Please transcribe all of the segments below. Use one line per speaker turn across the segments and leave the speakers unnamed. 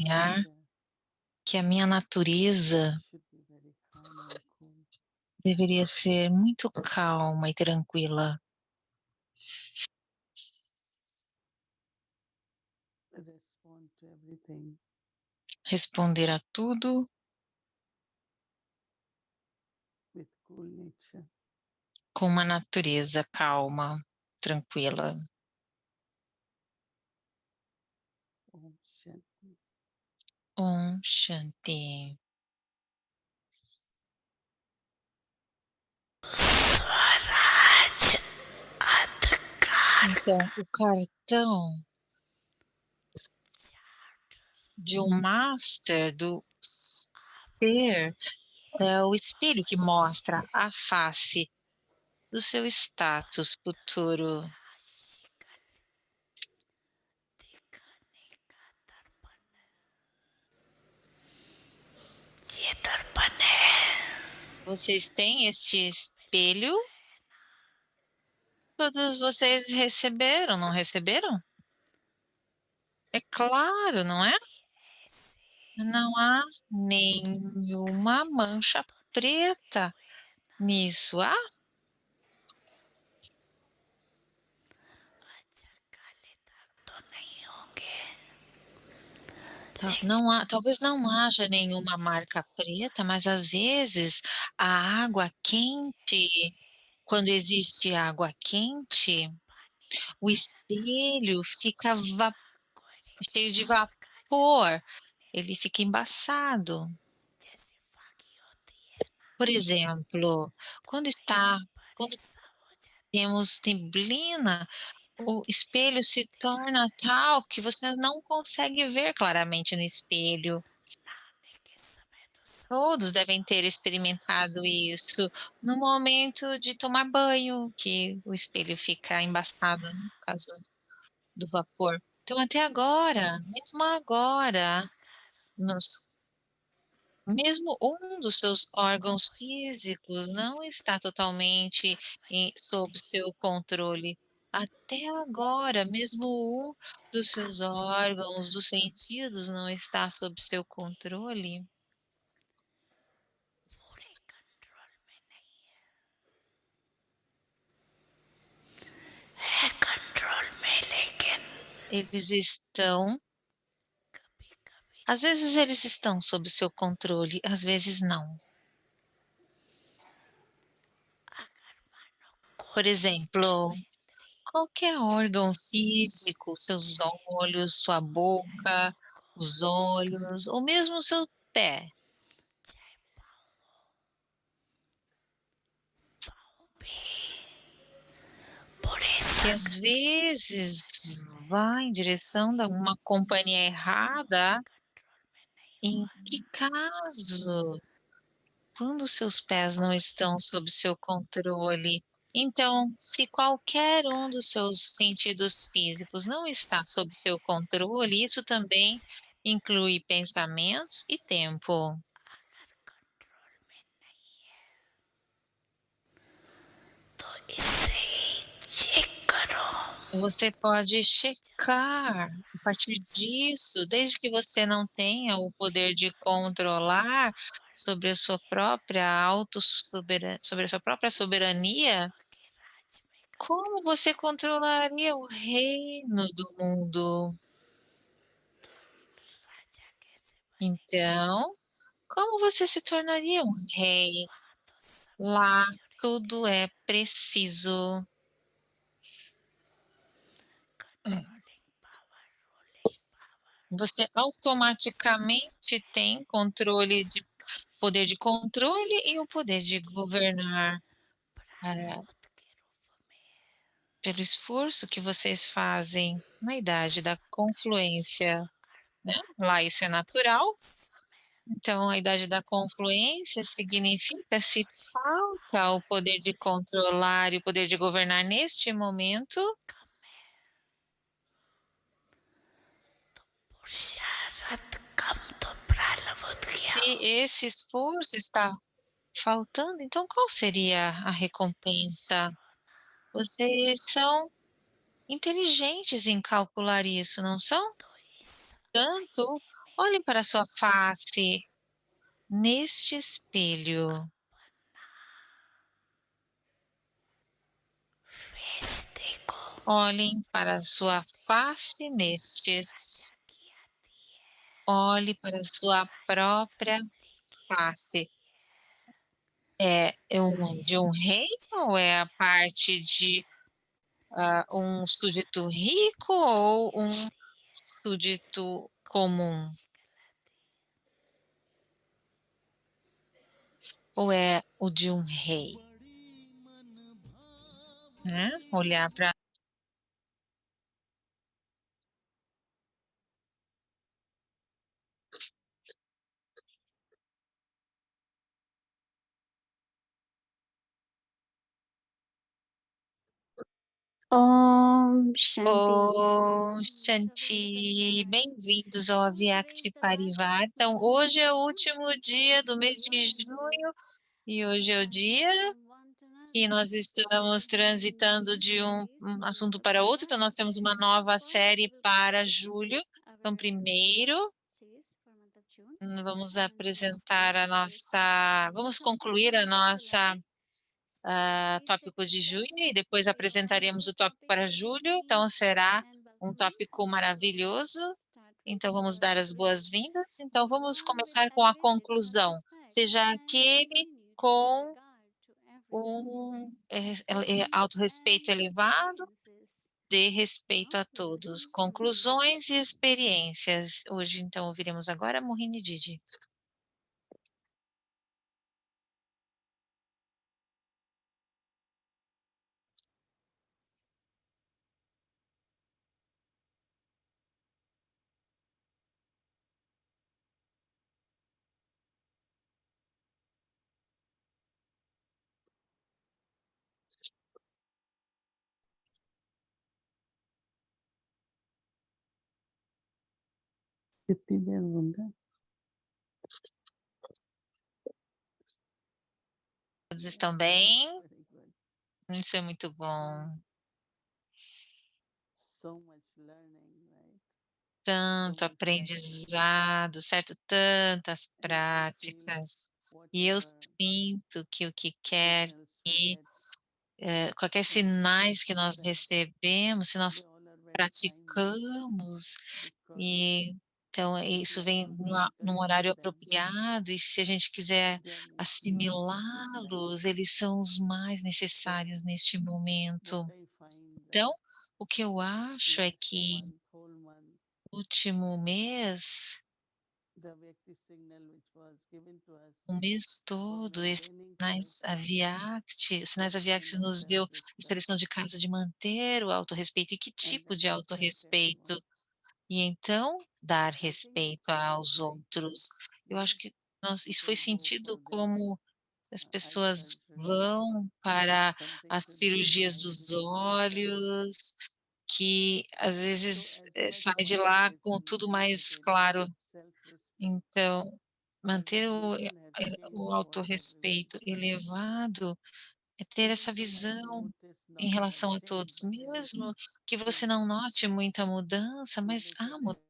sonhar
Yeah,
que a minha natureza
should be very calm and cool.
deveria ser muito calma e tranquila,
Respond to everything
responder a tudo
with cool nature.
com uma natureza calma, tranquila.
Om Shanti.
Om Shanti. Então, o cartão de um master do ser é o espelho que mostra a face do seu status futuro. Vocês têm este espelho? Todos vocês receberam, não receberam? É claro, não é? Não há nenhuma mancha preta nisso. Ah, não há, talvez não haja nenhuma marca preta, mas às vezes a água quente, quando existe água quente, o espelho fica cheio de vapor, ele fica embaçado. Por exemplo, quando está quando temos neblina, o espelho se torna tal que você não consegue ver claramente no espelho. Todos devem ter experimentado isso no momento de tomar banho, que o espelho fica embaçado, né, por causa do vapor. Então até agora, mesmo agora, nos mesmo um dos seus órgãos físicos não está totalmente sob seu controle. Até agora, mesmo um dos seus órgãos, dos sentidos, não está sob seu controle. Eles estão, às vezes eles estão sob seu controle, às vezes não. Por exemplo, qualquer órgão físico, seus olhos, sua boca, os olhos, ou mesmo o seu pé, que às vezes vai em direção da uma companhia errada. Em que caso? Quando seus pés não estão sob seu controle. Então, se qualquer um dos seus sentidos físicos não está sob seu controle, isso também inclui pensamentos e tempo. Você pode checar a partir disso, desde que você não tenha o poder de controlar sobre a sua própria sobre a sua própria soberania, como você controlaria o reino do mundo? Então, como você se tornaria um rei? Lá tudo é preciso. Você automaticamente tem controle de poder de controle e o poder de governar, eh, pelo esforço que vocês fazem na idade da confluência, né, lá isso é natural. Então, a idade da confluência significa se falta o poder de controlar e o poder de governar neste momento, se esse esforço está faltando, então qual seria a recompensa? Vocês são inteligentes em calcular isso, não são? Tanto Olhe para a sua face neste espelho. Olhem para a sua face nestes. Olhe para a sua própria face. É de um rei ou é a parte de, um súdito rico ou um súdito comum? Ou é o de um rei, né? Olhar para
Om Shanti.
Om Shanti, bem-vindos ao Avyakti Parivar. Então, hoje é o último dia do mês de junho e hoje é o dia que nós estamos transitando de um assunto para outro. Então, nós temos uma nova série para julho. Então, primeiro, vamos apresentar a nossa, vamos concluir a nossa tópico de junho e depois apresentaremos o tópico para julho. Então, será um tópico maravilhoso. Então, vamos dar as boas-vindas. Então, vamos começar com a conclusão. Seja aquele com autorrespeito elevado, dê respeito a todos. Conclusões e experiências. Hoje, então, ouviremos agora Mohini Didi.
कितनी देर होंगे?
Todos
Yes,
estão bem?
very good.
Isso é muito bom.
So much learning, right? So
Tanto
much practice.
aprendizado, certo? Tantas
And I feel
práticas. E eu
whatever
sinto que o que quer
signals we
que,
get
qualquer
from
sinais que nós
practicing,
recebemos, se
they
nós
all are very timely
praticamos,
because
e então
if we
isso
are
vem
not
num
mentally
horário
with them,
apropriado, e se a gente quiser
they are most
assimilá-los,
necessary.
eles são os mais
So
necessários neste
what
momento.
I find
Então,
that
o que eu acho é
last
que
month, whole month,
no último mês,
the Vyakti signal which was given to us
o mês
for
todo, esses
maintaining
sinais
self-respect,
Aviact, os sinais
what
Aviact
kind of
nos deu essa
self-respect,
lição de casa de manter o autorrespeito e que
and
tipo
then
de
respect everyone.
autorrespeito, e então dar
I think
respeito
it's not
aos
like
outros. Eu acho
no
que isso foi
people go
sentido
for their
como as
eye
pessoas
surgery
vão
with
para
something
as
to give the
cirurgias
eyes
dos
relaxation.
olhos, que às
So
vezes,
as much
sai de lá com
magnetism
tudo mais
created by
claro.
self-respect,
Então,
the
manter
vibration has
o
changed for everyone.
autorrespeito elevado é ter essa
Even you might
visão
notice
em
not much
relação a
change,
todos,
but there is
mesmo que você
change.
não note muita mudança,
You
mas
look
há
at everyone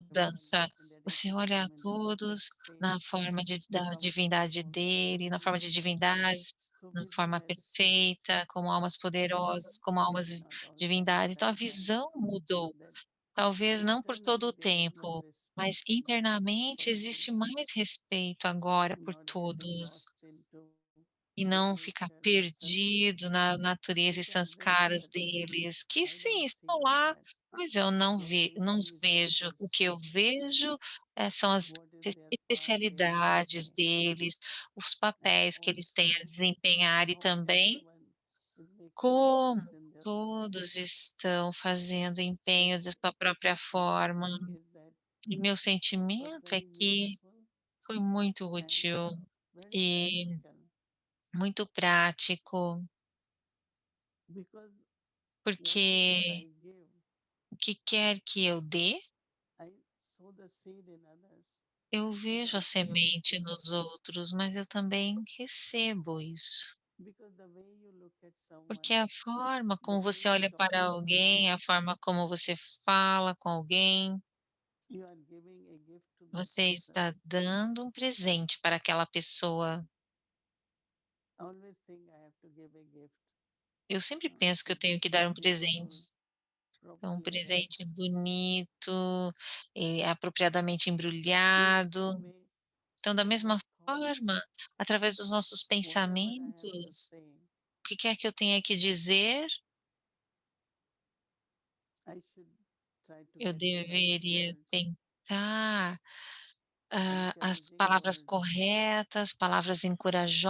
mudança.
in their
Você olha a
ecosystem in the perfect
todos
state,
na forma
they
da
come across
divindade
so
dele, na forma de
beautifully.
divindades,
So
na
vision
forma
has changed,
perfeita, como almas poderosas, como almas
maybe not all time,
divindades.
but
Então a
I find
visão mudou.
that
Talvez não por todo
internally
o
there is more
tempo,
respect
mas
for
internamente existe
others,
mais respeito agora por
not getting
todos,
lost into
e
the
não ficar
nature, the
perdido
sanskars,
na natureza e
which are there,
sanskaras
but
deles, que
I don't
sim,
see
estão
them.
lá,
But
mas eu
what I
não os
see, the
vejo. O que eu
perfect state,
vejo, são as
what is their part they are to
especialidades
play,
deles, os
and
papéis que eles têm a
also
desempenhar, e
how
também
everyone is making
como
efforts in their own way.
todos estão fazendo empenho de
So
sua própria
my
forma.
feeling is that
E meu
it was
sentimento é
very
que
useful
foi muito
and
útil
very
e
practical
muito prático,
because whatever
porque
I give,
o que quer que eu dê,
I sow the seed in others,
eu
but
vejo a
also
semente
receive.
nos outros, mas eu também recebo isso.
because the way you look at
Porque
someone,
a forma
the
como
way
você
you
olha
talk
para
to
alguém,
someone,
a forma como você fala com alguém,
you are giving a gift to that
você
person.
está dando um presente para aquela pessoa.
Always think I have to give a gift.
Eu sempre
It
penso que eu
should be
tenho que dar um
beautiful,
presente. Um
properly wrapped.
presente bonito, apropriadamente
In the same
embrulhado.
way,
Então, da
through
mesma
our thoughts,
forma, através dos nossos
whatever I have to
pensamentos,
say,
o que quer que eu tenha que dizer,
I should try to
eu
get the right
deveria
words,
tentar, as
encouraging
palavras
words,
corretas, palavras
words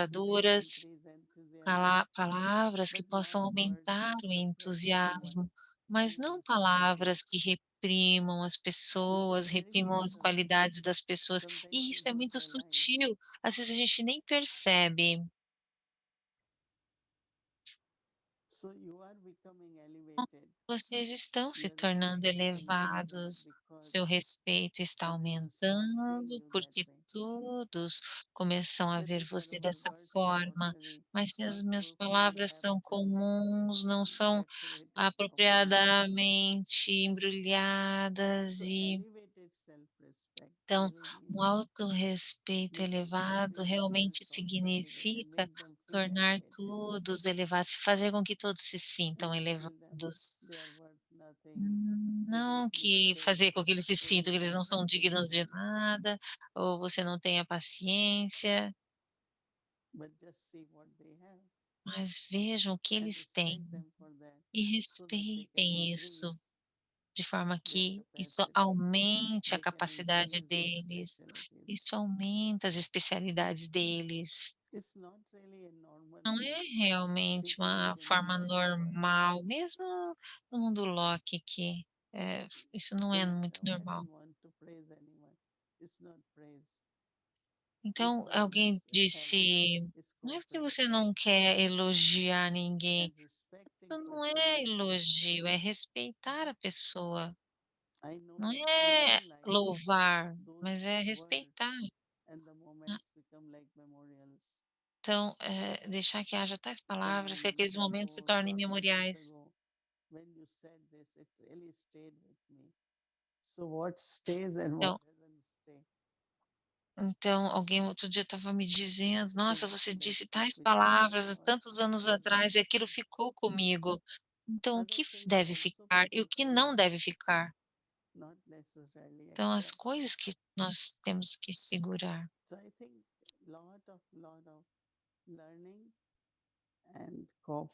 which will
encorajadoras,
increase enthusiasm,
palavras que
but not
possam
words
aumentar
which
o
suppress anyone,
entusiasmo, mas não
anyone's
palavras que
qualities.
reprimam as
This is
pessoas,
very
reprimam as
subtle.
qualidades das pessoas.
Sometimes
E
we
isso é
don't
muito
realize.
sutil, às vezes a gente nem percebe.
So you are becoming elevated.
Vocês estão se
Your
tornando
respect is increasing
elevados,
because
seu respeito está
everyone starts seeing
aumentando,
you that
porque
way.
todos começam a
But
ver
if
você
our
dessa
words are
forma.
ordinary,
Mas se as
not
minhas
properly
palavras são
wrapped,
comuns, não são
decorated properly,
apropriadamente embrulhadas
so
e
elevated self-respect
então,
really
um
means
autorrespeito
making
elevado
everyone
realmente
else also elevated,
significa
make them feel
tornar
elevated,
todos elevados, fazer com que todos se sintam
not feel them
elevados.
they are worth nothing, they
Não
make
que fazer
mistakes,
com que eles se
they
sintam
will
que eles não são
never take
dignos de
care,
nada, ou você não tenha paciência,
but just see what they have
mas vejam o que
and
eles têm
respect them for that
e
so that they can
respeitem
increase
isso, de forma
their
que isso
capacities,
aumente a
they can
capacidade
increase their
deles,
specialties.
isso aumenta as especialidades deles.
It's not really a normal
Não
way
é realmente
speaking
uma
within the
forma
Loki world.
normal, mesmo no mundo Loki que, isso não é
Someone said,
muito
"Oh, I
normal.
don't want to praise anyone." It's not praise. If
Então
someone is
alguém
helping,
disse:
it's
"Não é porque você
cooperation.
não quer elogiar ninguém,
And respecting
isso não é
person,
elogio, é respeitar a pessoa,
I know
não
that in
é
my life,
louvar,
those
mas é respeitar".
words and the
Né.
moments become like memorials.
Então, deixar que haja tais palavras que
Someone
aqueles
said,
momentos se
"Oh,
tornem
so many months
memoriais.
ago, when you said this, it really stayed with me." So what stays and what
Então
doesn't stay?
Então, alguém outro dia estava me dizendo:
So
"Nossa, você
that
disse tais
which stays
palavras há
what
tantos anos
doesn't
atrás e aquilo
stay.
ficou comigo. Então, o
Other
que
things
deve
also
ficar e o
people
que não
tolerate,
deve ficar?".
not necessarily
Então, as
accept.
coisas que nós temos que segurar.
So I think lot of learning and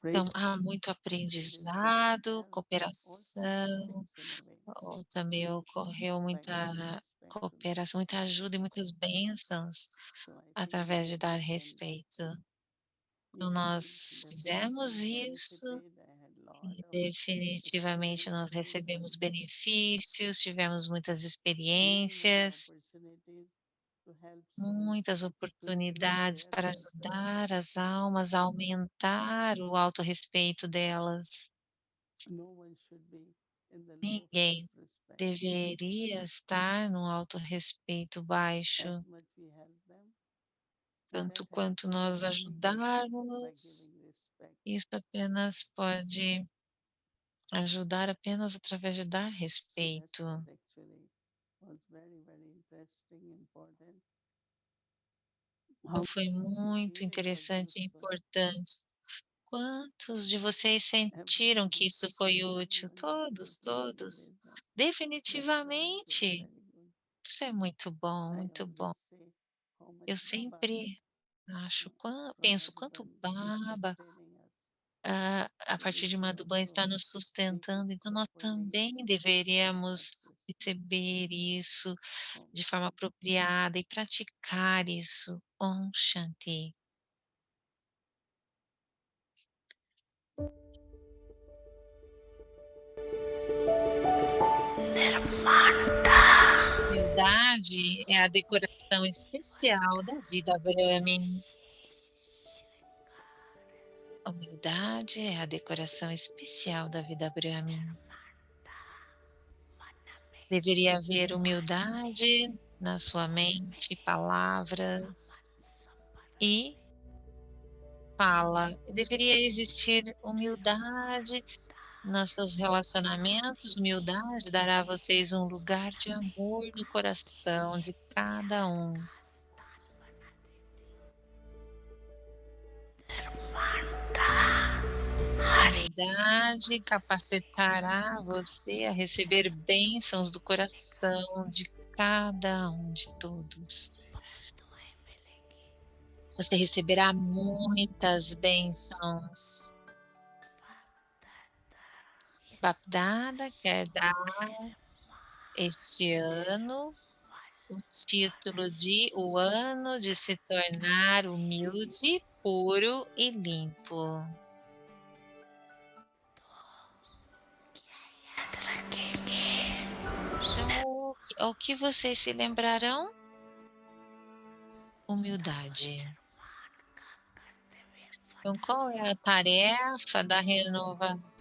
Então,
cooperation.
há muito
It is going to
aprendizado,
help also
cooperação,
blessings in a way
ou também ocorreu
by giving
muita
respect to them.
cooperação, muita ajuda e muitas bênçãos
So I think
através de dar respeito.
we
Então,
did
nós fizemos
definitely
isso.
benefited. I had lot
E
of
definitivamente nós
experiences
recebemos
and
benefícios, tivemos muitas
many
experiências,
opportunities to help souls
muitas
to increase
oportunidades
their
para
self-respect.
ajudar as almas a aumentar o autorrespeito delas.
No one should be in the low
Ninguém
self-respect.
deveria estar no autorrespeito
As
baixo,
much we help them, we
tanto
might have
quanto
to
nós
directly help by
ajudarmos.
giving respect.
Isso apenas pode ajudar apenas através de dar
So that's what
respeito.
actually was very interesting, important.
Então
How
foi
many of you
muito
feel it was
interessante e
useful?
importante. Quantos de vocês sentiram que
Everybody.
isso foi útil?
Wonderful.
Todos,
Really
todos.
wisdom. That's very good,
Definitivamente.
very good.
Isso é muito bom,
I
muito bom.
always say how much
Eu
Baba
sempre acho,
from
penso quanto
Madhuban keeps
Baba,
sustaining us.
a
So we
partir de
should
Madhuban está
also
nos
take it
sustentando, então nós
properly
também
and
deveríamos
practice.
receber isso
Om
de forma
Shanti.
apropriada e praticar isso. Om Shanti. Humildade é a decoração especial da vida Brahmin. Humildade é a decoração especial da vida Brahmin. Deveria haver humildade na sua mente, palavras e fala: "Deveria existir humildade nos seus relacionamentos, humildade dará a vocês um lugar de amor no coração de cada um. Humildade capacitará você a receber bênçãos do coração de cada um de todos. Você receberá muitas bênçãos. Babdada quer dar este ano o título de "O ano de se tornar humilde, puro e limpo". Então, o que vocês se lembrarão? Humildade. Então, qual é a tarefa da renovação?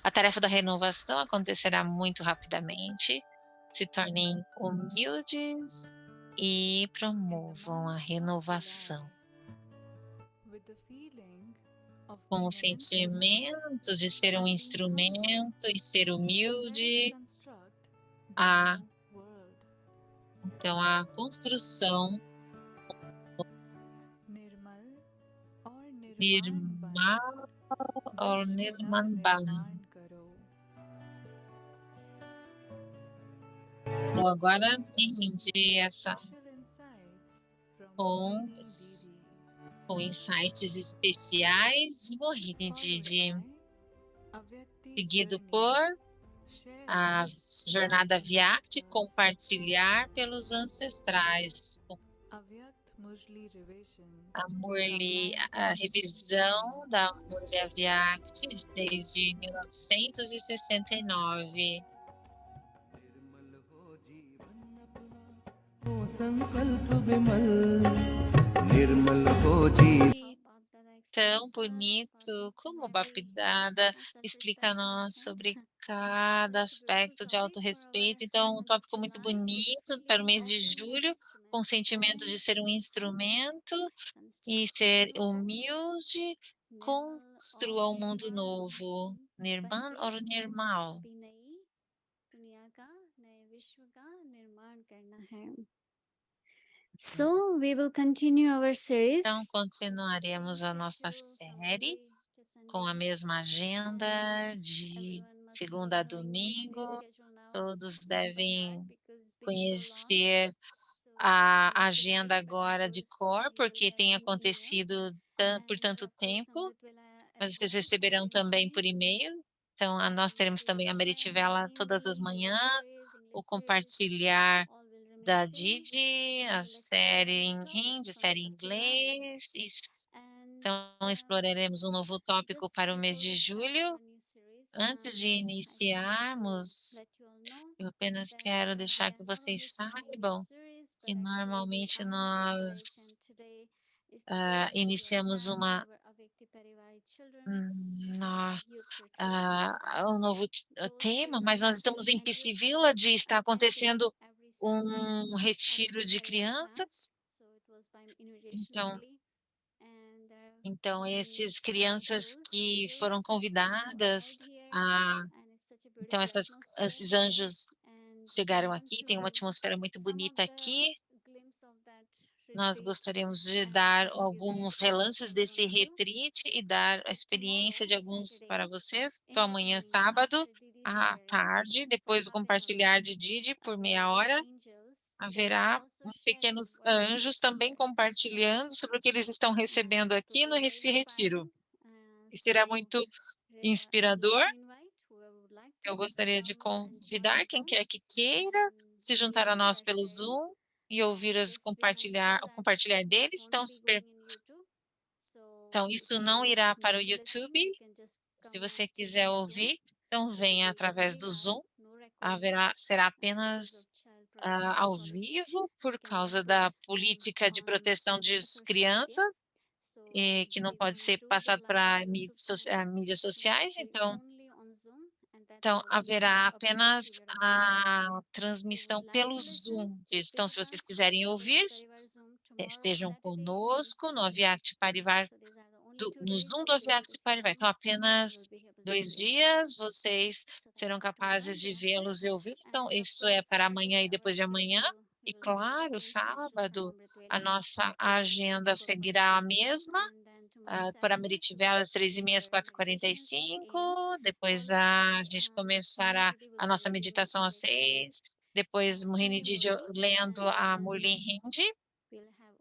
A tarefa da renovação acontecerá muito rapidamente. Se tornem humildes e promovam a renovação. Com o sentimento de ser um instrumento e ser humilde, a então a construção Nirmal और Nirman Ban. Então agora entendi essa com com insights especiais de Mohinity, seguido por a jornada Vyakti, compartilhar pelos ancestrais. A Murli, a revisão da Murli Vyakti desde 1969.
वो संकल्प विमल निर्मल हो जीवन
Tão bonito, como o Bapdada explica a nós sobre cada aspecto de autorrespeito. Então, um tópico muito bonito para o mês de julho, com o sentimento de ser um instrumento e ser humilde, construa um mundo novo. Nirman or Nirmal?
So we will continue our
Então,
series.
continuaremos a nossa série com a mesma agenda de segunda a domingo. Todos devem conhecer a agenda agora de cor, porque tem acontecido por tanto tempo, mas vocês receberão também por e-mail. Então, nós teremos também a Meritivela todas as manhãs, o compartilhar da Didi, a série em hindi, série em inglês. Então, exploraremos um novo tópico para o mês de julho. Antes de iniciarmos, eu apenas quero deixar que vocês saibam que normalmente nós iniciamos nó- um novo tema, mas nós estamos em PC Village, está acontecendo um retiro de crianças. Então, esses crianças que foram convidadas a então esses anjos chegaram aqui, tem uma atmosfera muito bonita aqui. Nós gostaríamos de dar alguns relances desse retreat e dar a experiência de alguns para vocês. Então, amanhã, sábado, à tarde, depois do compartilhar de Didi por meia hora, haverá pequenos anjos também compartilhando sobre o que eles estão recebendo aqui nesse retiro. E será muito inspirador. Eu gostaria de convidar quem quer que queira se juntar a nós pelo Zoom e ouvir o compartilhar deles. Então isso não irá para o YouTube. Se você quiser ouvir, então venha através do Zoom. Será apenas ao vivo por causa da política de proteção de crianças, que não pode ser passado para mídias sociais. Então, haverá apenas a transmissão pelo Zoom disso. Então, se vocês quiserem ouvir,
tomorrow,
estejam
Saturday and
conosco no
Sunday.
Aviarte Parivar
So these are the only two
no
days
Zoom do
we'll be able to
Aviarte
see
Parivar. Então,
them and we'll
apenas
be able to
2
pray.
dias vocês
So that's
serão
for tomorrow
capazes
and day
de
after.
vê-los e ouvi-los. Então,
And of
isso é
course,
para
Saturday,
amanhã e
our
depois de amanhã.
schedule
E
will remain the
claro,
same schedule from
sábado, a
Amritwela
nossa
to 3
agenda
to
seguirá a
4:45 p.m.
mesma.
And then tomorrow
Para
Saturday, so
Meritvel às 3h30 às
our meditation 6
4h45,
a.m.
depois
followed by
a gente começará
Mohini Didi will
a
be
nossa
leading us
meditação
in
às
this uh,
6, depois Mohini
Hindi
Didi
Murli,
lendo
and
a
then
Murli Hindi,
we'll have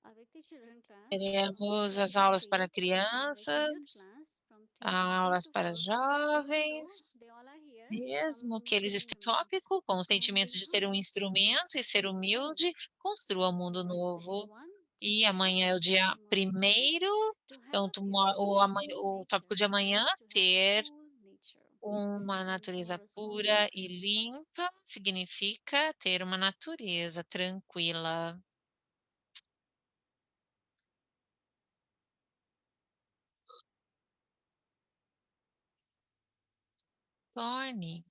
a Vikti children class from
teremos
12
as
to
aulas para
3 and a Vikti youth
crianças,
class from 3
aulas
to
para
4. Even though
jovens,
they all are here,
mesmo que
some
eles
couldn't
estejam
make
tópico, com o sentimento
humble
de ser um instrumento
first
e ser
courage.
humilde, construa um mundo
Tomorrow is the day
novo.
one.
E
Tomorrow
amanhã é o
first,
dia
tomorrow's topic
primeiro,
to have
então
a pure and clean
o tópico
nature
de amanhã,
means to have a
ter
cool nature.
uma
And
natureza
tomorrow's
pura
homework,
e limpa significa ter uma natureza tranquila. Torne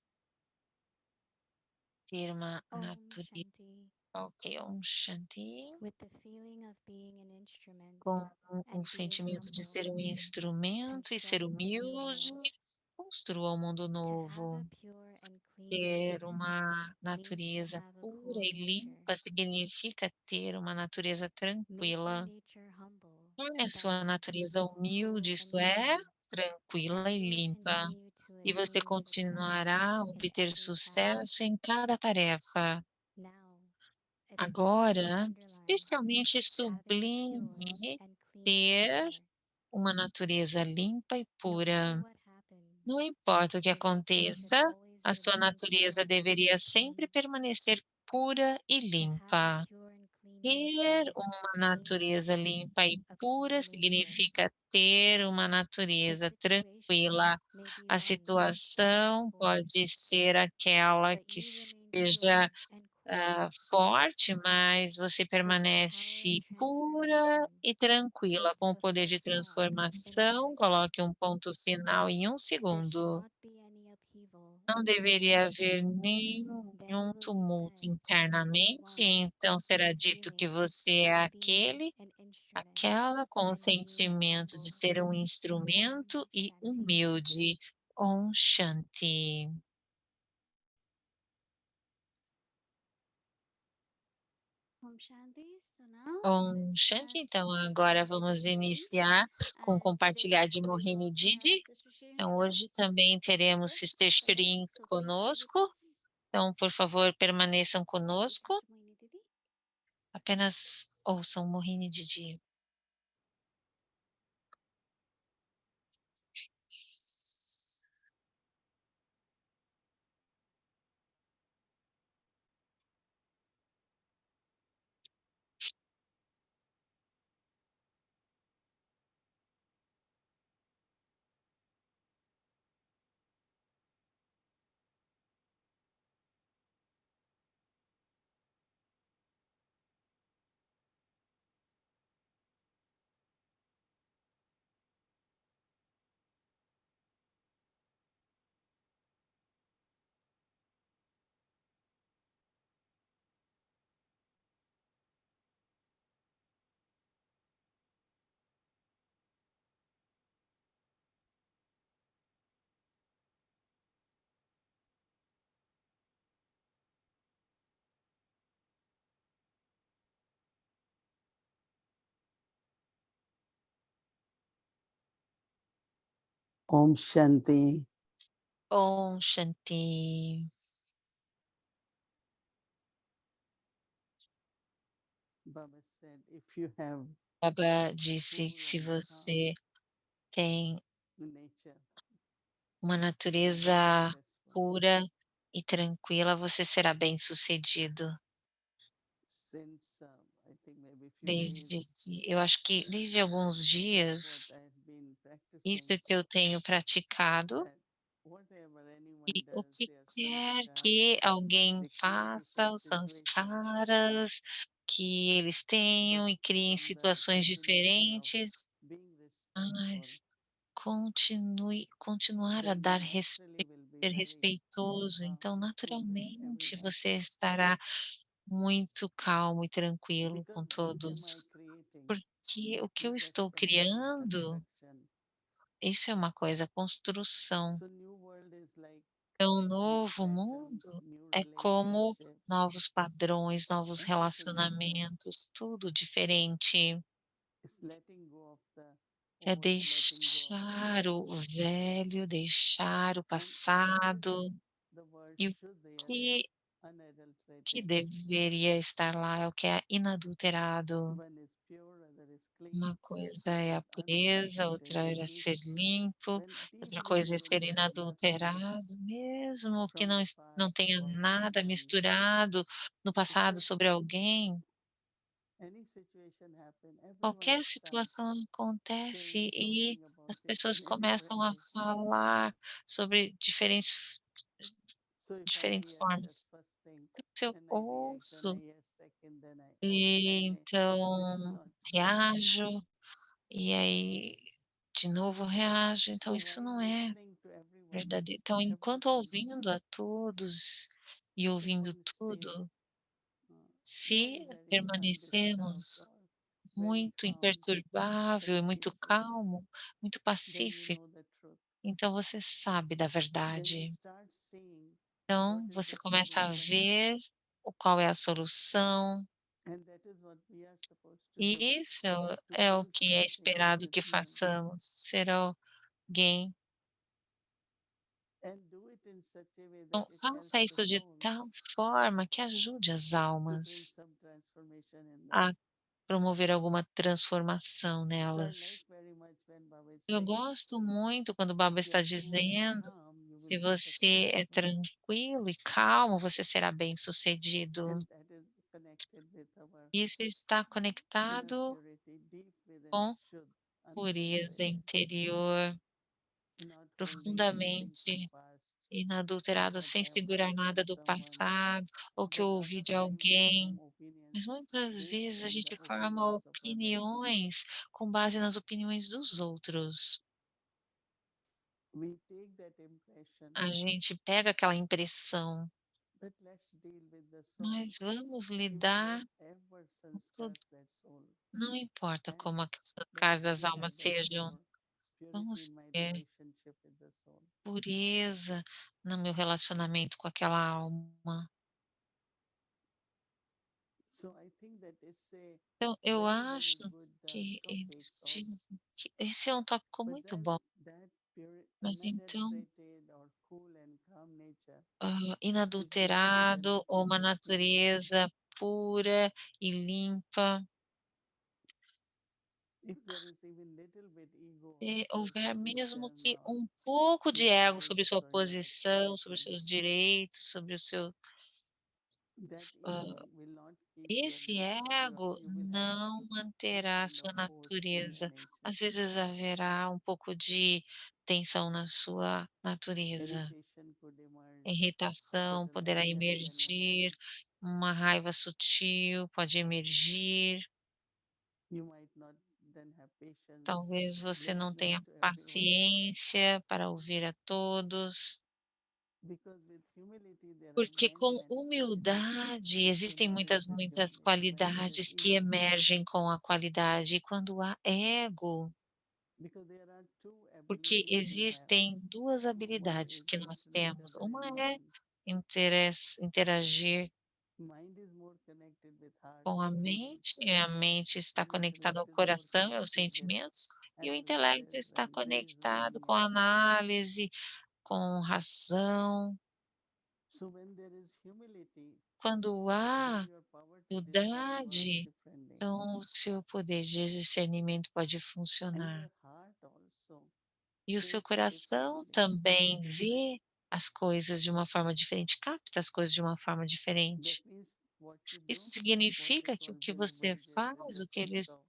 ter uma
Om
natureza.
Shanti,
Ok, Shanti.
with the feeling of being an instrument
Com o
and being
sentimento de ser
humble,
um instrumento e ser
construct a new
humilde,
world.
construa um mundo
To have
novo.
a pure and clean
Ter
nature
uma
means to
natureza
have a
pura
cool
e
nature.
limpa significa ter uma natureza
Make your
tranquila.
nature humble,
Torne a sua
balanced,
natureza humilde,
cool, and
isto é,
clean,
tranquila
and
e
you'll
limpa.
continue to
E você
attain success
continuará a
in
obter
every task.
sucesso em cada tarefa.
Now, especially
Agora,
underline
especialmente
having a pure
sublime
and clean
ter
nature.
uma natureza limpa e
No matter
pura.
what
Não
happens,
importa o que
your nature should
aconteça,
always
a sua
remain
natureza
pure
deveria
and
sempre
clean.
permanecer pura e
To have a
limpa.
pure and clean
Ter
nature
uma
means to
natureza
have
limpa e
a
pura
cool nature.
significa ter uma
The
natureza
situation
tranquila.
may be
A
one that is
situação pode
forced,
ser aquela
but
que
you remain
seja
pure and cool.
forte, mas você
With the power of
permanece pura
transformation,
e tranquila.
put
Com o
the
poder
full
de
stop in a
transformação,
second.
coloque um ponto final em um
There should
segundo.
not be any upheaval
Não
inside.
deveria haver
Then it
nenhum
will be
tumulto
said to be
internamente,
one
então
with
será
the
dito que
feeling
você é
of being
aquele,
an instrument
aquela com o
and being
sentimento de
humble.
ser um
Om
instrumento e
Shanti.
humilde. Om Shanti.
Om Shanti. So now
Om
let's
Shanti.
start
Então,
our
agora
daily
vamos
sharing.
iniciar com
And
compartilhar
today
de
we will
Mohini
also have
Didi.
Sister Shireen
Então,
with
hoje
us.
também teremos
Sister,
Sister
today,
Shireen
so please be with
conosco.
us.
Então, por favor, permaneçam
Let's listen
conosco.
to Mohini Didi.
Apenas ouçam Mohini Didi.
Om Shanti.
Om Shanti.
Baba said, if you have
Baba disse
cool
que se
and
você tem
calm nature,
uma
you'll be
natureza
successful.
pura e tranquila, você será bem-sucedido.
Since I think maybe few
Desde
days,
que, eu acho que desde alguns
that's
dias,
what I have been
isso
practicing.
que eu tenho praticado,
That whatever anyone
e o
does,
que
their
quer
sanskars,
que alguém
they create
faça,
different
os
situations.
sanskaras que eles tenham
But
e criem
from the
situações
continuity of
diferentes,
being respectful,
mas continuar a
then you
dar
naturally
respeito,
will be
ser
very
respeitoso.
calm
Então,
and cool in every
naturalmente,
life.
você estará muito calmo e tranquilo
because
com
what am I
todos,
creating?
porque o que eu
That's
estou
the modern
criando,
construction.
isso é uma coisa, construção.
So new world is like
Então, o
new
novo
patterns,
mundo
new
é como
relationships,
novos padrões, novos
everything different.
relacionamentos, tudo diferente.
It's letting go of the
É
old, letting go of the
deixar o
past.
velho, deixar o
And what is
passado,
the word
e o
should there?
que que
Unadulterated.
deveria estar lá é o que é inadulterado.
One is pure, other is clean.
Uma coisa é a
That
pureza, outra
unadulterated
é
is
ser limpo,
when
outra
deeply
coisa é
rooted
ser
within the
inadulterado,
past,
mesmo que
from the
não
past
tenha
about
nada
someone.
misturado no passado
Because
sobre alguém.
any situation happen, everyone
Qualquer
starts
situação acontece
saying,
e
talking about
as
it
pessoas
in a
começam
different
a
way.
falar sobre
So if I
diferentes
react at
formas.
first thing,
Então, se eu
then I react, then I
ouço
hear second, then I, oh, then I,
e
this is
então
not true.
reajo, e aí de novo reajo, então
So
isso
while
não é
listening to everyone,
verdadeiro. Então, enquanto
everything,
ouvindo a todos e
if
ouvindo
one stays
tudo,
very,
se
very undisturbed
permanecemos
or very
muito
calm
imperturbável e
at
muito
peace,
calmo, muito
then you
pacífico,
know the truth.
então você sabe da
Then you
verdade.
start seeing what
Então
is
você
the
começa a
solution.
ver qual é a solução,
And that is what we are supposed to do,
e isso
to
é o
build
que é
something which
esperado
is
que
new
façamos, ser alguém.
and do it in such a way that
Então
it
faça
helps the
isso de
souls
tal forma que ajude as
to bring
almas
some transformation in them.
a promover alguma transformação
So I like
nelas.
very much when Baba is
Eu
saying,
gosto muito quando o Baba
if you
está
are cool and
dizendo:
calm, you will
"Se
be
você é
successful.
tranquilo e calmo, você será bem-sucedido".
And that is connected with our
Isso está
inner
conectado
purity, deep within,
com
should,
pureza
unadulterated,
interior,
not holding anything from
profundamente
past or
inadulterado,
what
sem
I have
segurar
heard from
nada do
someone.
passado ou que eu
Because a lot
ouvi
of
de
time we
alguém.
form opinions
Mas muitas
based
vezes a
on the
gente forma
opinions of others.
opiniões com base nas opiniões dos outros.
We take that impression,
A gente pega aquela impressão,
but let's deal with the soul.
mas vamos
Even
lidar
whatever
com tudo.
sanskars that soul
Não importa como
has,
os
but
casos
let
das
me
almas
have that
sejam,
pure purity
vamos
in my
ter
relationship with the soul.
pureza no meu relacionamento com aquela alma.
So I think that it's a
Então, eu
very, very
acho
good
que
topic
que esse é um tópico
But
muito
then
bom,
that pure,
mas então,
unadulterated or cool and calm nature is very, very
inadulterado ou uma
beautiful.
natureza pura e limpa,
If there is even little bit ego
se
of your
houver mesmo
position
que
or
um pouco de
your
ego sobre
rights
sua
or your
posição, sobre os seus
commitments,
direitos, sobre o seu
that
hã,
ego will not keep your
esse
nature.
ego
You will have
não
some
manterá a
kind of
sua
force in your
natureza.
nature.
Às vezes haverá um pouco de tensão na sua natureza.
Irritation could emerge,
Irritação
subtle
poderá
anger can
emergir,
emerge.
uma raiva sutil pode emergir.
You might not then have patience,
Talvez você não
listening
tenha
to everyone.
paciência para ouvir a todos,
Because with humility there are
porque
many,
com
many qualities
humildade
which
existem
emerge
muitas,
with
muitas
humility. When there is
qualidades que
ego,
emergem com a qualidade. E quando há ego,
because there are two
porque
abilities we have.
existem duas
One
habilidades
is
que nós
internet,
temos.
other is
Uma é
mind.
interagir
Mind is more connected with heart,
com a
with feelings,
mente, e a mente está
and
conectada
intellect
ao
is more
coração e aos
connected with
sentimentos, e o intelecto
analysis
está
and
conectado
reasoning
com
and
a análise, com razão.
so when there is humility,
Quando
then
há
your power to discern works
humildade,
differently.
então o seu poder de discernimento pode
And
funcionar.
your heart also
E o seu
sees
coração
differently.
também vê as coisas de uma forma diferente, capta as coisas de uma forma
That
diferente.
means what you
Isso
do, what they
significa que o
call
que
build
você
bridges in
faz,
the
o que eles
seesaw,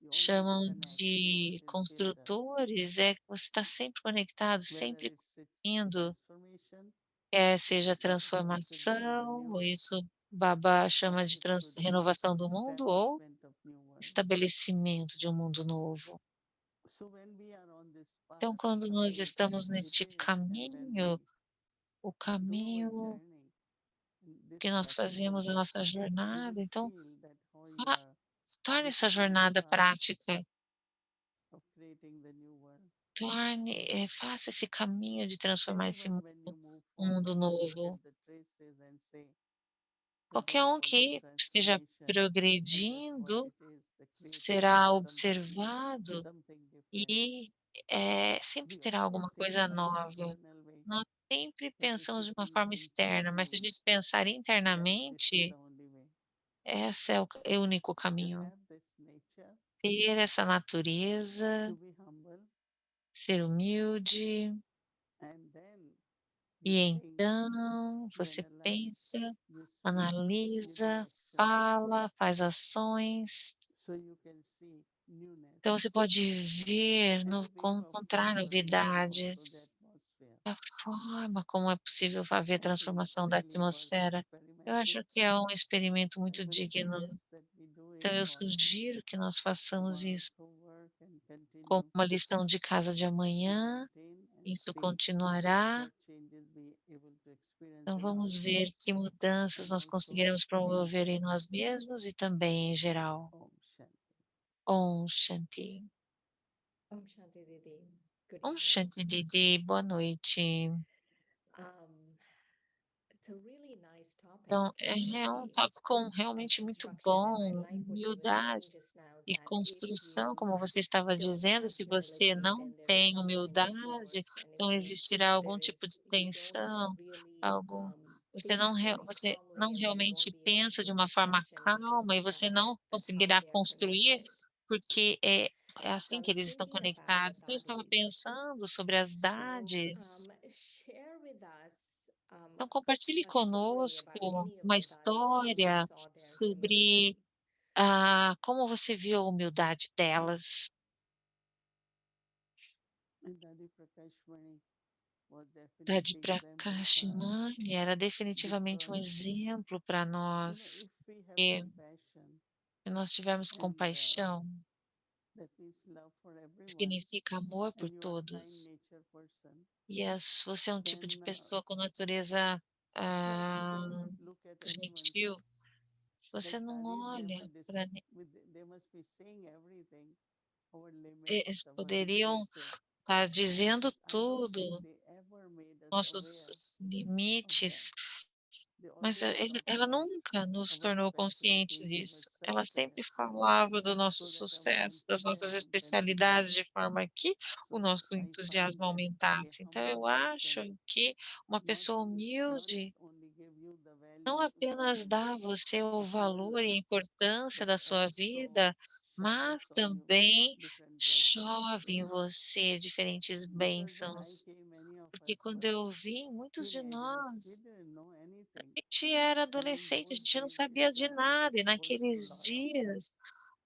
you always
chamam
connect, you
de
always build up.
construtores, é que você está sempre conectado,
Whether
sempre
it's
indo,
transformation,
quer seja
which is considered
transformação, ou
renewal,
isso Baba
or
chama de
it could be
renovação do mundo, ou
establishment of new world.
estabelecimento de um mundo novo.
So when we are on this
Então,
path,
quando nós
again,
estamos neste
repeat, and when
caminho,
we
o
do our
caminho
journey, this
que nós
practical
fazemos a
way,
nossa
you
jornada,
will
então
feel that how you
fa
are
torne essa
becoming a
jornada
part
prática,
of creating the new world.
faça esse caminho de
And
transformar esse
even
mundo
when you move
um mundo
forward, look at
novo.
the traces and say, that
Qualquer
was
um
for the
que esteja
transformation, and that's what
progredindo
it is, the creating
será
something new,
observado
something different.
e, sempre
We
terá
always
alguma
think
coisa
from the
nova.
external way,
Nós sempre
but if you
pensamos de uma
think
forma externa, mas se a
internally,
gente pensar
then this is
internamente,
the only way.
esse é o único
To
caminho.
have this nature,
Ter essa natureza,
to be humble,
ser humilde,
and then you
e
think,
então
you
você
analyze,
pensa,
you speak, you do
analisa,
actions,
fala, faz ações.
so you can see
Então
newness.
você pode ver,
And the way of
encontrar
transformation also the
novidades,
atmosphere.
a forma como é possível haver
I think it's
transformação da
really worth
atmosfera. Eu
experimenting.
acho que é um experimento
I
muito
will
digno.
suggest that we do it
Então eu
for
sugiro que nós façamos
tomorrow's
isso
homework and
como
continue
uma lição de casa de
to
amanhã.
maintain and
Isso
see
continuará.
what changes we able to experience
Então
in
vamos ver
ourselves
que mudanças
and
nós
also
conseguiremos
in
promover em
general.
nós mesmos e também em geral.
Om Shanti.
Om Shanti.
Om Shanti Didi. Good
Om
evening.
Shanti Didi. Boa noite.
Um, it's a really nice topic.
Então, é um
Humility
tópico
and
realmente muito
construction. And I
bom,
like what you were
humildade
saying just now
e
that if
construção,
you
como você estava
don't
dizendo,
have
se você
humility,
não
then there is
tem
some kind of
humildade,
force. And
então existirá algum
there
tipo de
is, you don't
tensão,
really
algum,
think very
você não
calmly and you
realmente
won't be able to
pensa de
do
uma forma
construction because
calma
of
e você
that,
não
that how
conseguirá
they are
construir,
connected.
porque é
So
assim
I
que
was
eles estão
thinking about the
conectados. Então, eu estava
dadis.
pensando sobre as
So
dades.
share with us
Então, compartilhe
a story about
conosco
any of
uma
the dadis, how you
história
saw their
sobre
humility.
como você viu a humildade delas.
And Dadi Prakashmani was
Dadi
definitely example for us
Prakashmani era definitivamente um
because,
exemplo para nós.
if we have
E
compassion
se nós tivermos
and
compaixão,
that means love for everyone,
significa amor por
and you are a kind
todos.
nature person,
E você é um tipo de
then
pessoa com natureza
it's like you
ah,
don't look at anyone's,
gentil. Você
like
não
Dadis,
olha para.
they must be saying everything, our limits,
Eles
our
poderiam
weaknesses,
estar dizendo
but I don't think
tudo,
they ever made us aware
nossos
of that.
limites,
They
mas
always talk
ela
about
nunca nos
our
tornou consciente
specialties, our
disso. Ela sempre
success,
falava do nosso
so that our
sucesso, das nossas
enthusiasm continue.
especialidades, de forma que o
So
nosso
I find
entusiasmo
that a
aumentasse. Então,
humble
eu acho
person
que uma
not
pessoa
not
humilde
only give you the
não
value
apenas dá a você o
of your
valor e a
life,
importância
but
da sua
also
vida,
showers
mas
on you
também
different blessings.
chove em você diferentes
Because when I
bênçãos.
came, many of
Porque
us
quando
were
eu vi, muitos de
teenagers, we
nós,
didn't know
a
anything.
gente era
And in
adolescente, a
those
gente não
days,
sabia
it's
de
like you are
nada, e
exposed to a
naqueles
lot of things.
dias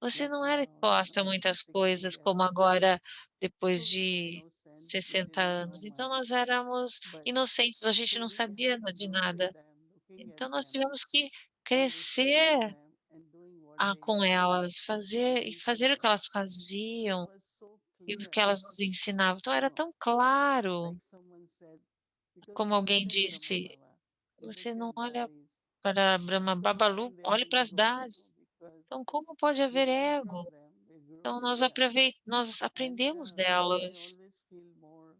você
Like
não era
now,
exposta a
after
muitas
60
coisas como
years,
agora, depois
so we were
de
innocent, we
60
didn't know
anos. Então
much.
nós éramos
But
inocentes, a gente
so
não
we had
sabia
to
de
grow with
nada.
them, looking at
Então nós
them,
tivemos que
or listening to
crescer
them, and doing what they
com elas,
were
fazer
teaching
o que elas
us. So it
faziam
was so
e o
clear,
que elas nos ensinavam. Então
you
era
know,
tão claro,
like someone said, because
como
we look
alguém
at Brahma
disse,
Baba, we look
você não
at
olha
Dadis,
para Brahma
so how
Babalu,
can there
olhe
be
para as
ego?
Dades.
Because
Então como pode
we
haver
learn from
ego?
them, we grow
Então
with them.
nós
And
aprendemos
so I
delas.
always feel more,